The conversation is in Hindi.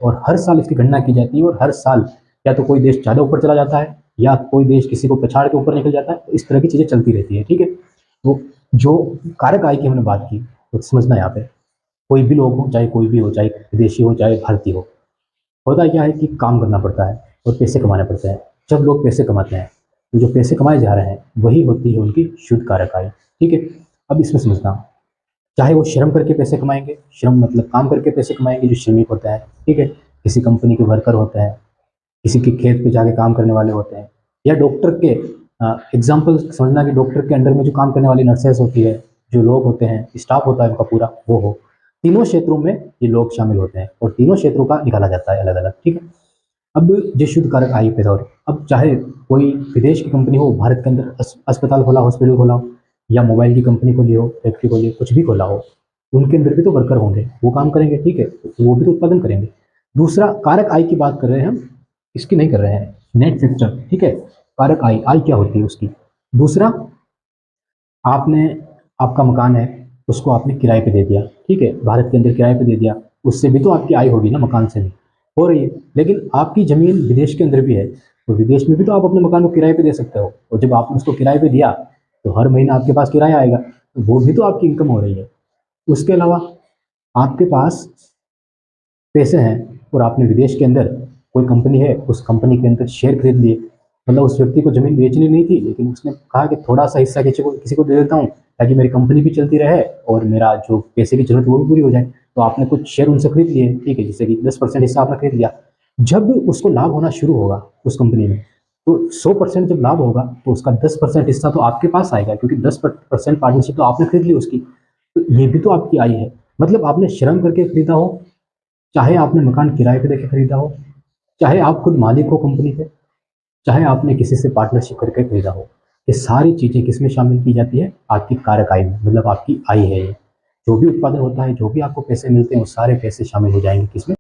और हर साल इसकी गणना की जाती है, और हर साल या तो कोई देश ज़्यादा ऊपर चला जाता है या कोई देश किसी को पछाड़ के ऊपर निकल जाता है। तो इस तरह की चीज़ें चलती रहती है, ठीक है। तो जो कारक आय की हमने बात की, तो समझना यहाँ पे कोई भी लोग हो, चाहे कोई भी हो, चाहे विदेशी हो चाहे भारतीय हो, होता क्या है कि काम करना पड़ता है और पैसे कमाने पड़ते हैं। जब लोग पैसे कमाते हैं तो जो पैसे कमाए जा रहे हैं वही होती है उनकी शुद्ध कारक आय, ठीक है। अब इसमें समझना, चाहे वो श्रम करके पैसे कमाएंगे, श्रम मतलब काम करके पैसे कमाएंगे जो श्रमिक होता है, ठीक है, किसी कंपनी के वर्कर होते हैं, किसी के खेत पे जाके काम करने वाले होते हैं, या डॉक्टर के एग्जाम्पल समझना कि डॉक्टर के अंडर में जो काम करने वाली नर्सेस होती है, जो लोग होते हैं, स्टाफ होता है उनका पूरा, वो हो। तीनों क्षेत्रों में ये लोग शामिल होते हैं और तीनों क्षेत्रों का निकाला जाता है अलग अलग, ठीक है। अब जो शुद्ध कारक आय पैदा हो रही, अब चाहे कोई विदेश की कंपनी हो, भारत के अंदर अस्पताल खोला, हॉस्पिटल खोला हो, या मोबाइल की कंपनी खोली हो, फैक्ट्री खोली हो, कुछ भी खोला हो, उनके अंदर भी तो वर्कर होंगे, वो काम करेंगे, ठीक है, तो वो भी तो उत्पादन करेंगे। दूसरा कारक आय की बात कर रहे हैं हम, इसकी नहीं कर रहे हैं, नेट फैक्टर, ठीक है। कारक आय, आय क्या होती है उसकी। दूसरा, आपने, आपका मकान है, उसको आपने किराए पे दे दिया, ठीक है, भारत के अंदर किराए पे दे दिया, उससे भी तो आपकी आय होगी ना, मकान से भी हो रही है। लेकिन आपकी ज़मीन विदेश के अंदर भी है, तो विदेश में भी तो आप अपने मकान को किराए पे दे सकते हो, और जब आपने उसको किराए पे दिया तो हर महीना आपके पास किराया आएगा, तो वो भी तो आपकी इनकम हो रही है। उसके अलावा आपके पास पैसे हैं और आपने विदेश के अंदर कोई कंपनी है, उस कंपनी के अंदर शेयर खरीद लिए, मतलब उस व्यक्ति को ज़मीन बेचनी नहीं थी, लेकिन उसने कहा कि थोड़ा सा हिस्सा किसी को दे देता हूँ ताकि मेरी कंपनी भी चलती रहे और मेरा जो पैसे की जरूरत है वो भी पूरी हो जाए। तो आपने कुछ शेयर उनसे खरीद लिए, ठीक है, जैसे कि 10% हिस्सा आपने खरीद लिया। जब उसको लाभ होना शुरू होगा उस कंपनी में, तो 100% जब लाभ होगा तो उसका 10% हिस्सा तो आपके पास आएगा, क्योंकि 10% पार्टनरशिप तो आपने खरीद ली उसकी, तो ये भी तो आपकी आय है। मतलब आपने श्रम करके खरीदा हो, चाहे आपने मकान किराए पे देके खरीदा हो, चाहे आप खुद मालिक हो कंपनी के, चाहे आपने किसी से पार्टनरशिप करके खरीदा हो, ये सारी चीज़ें किसमें शामिल की जाती है, आपकी कारक आय में, मतलब आपकी आय है ये। जो भी उत्पादन होता है, जो भी आपको पैसे मिलते हैं, वो सारे पैसे शामिल हो जाएंगे किसमें,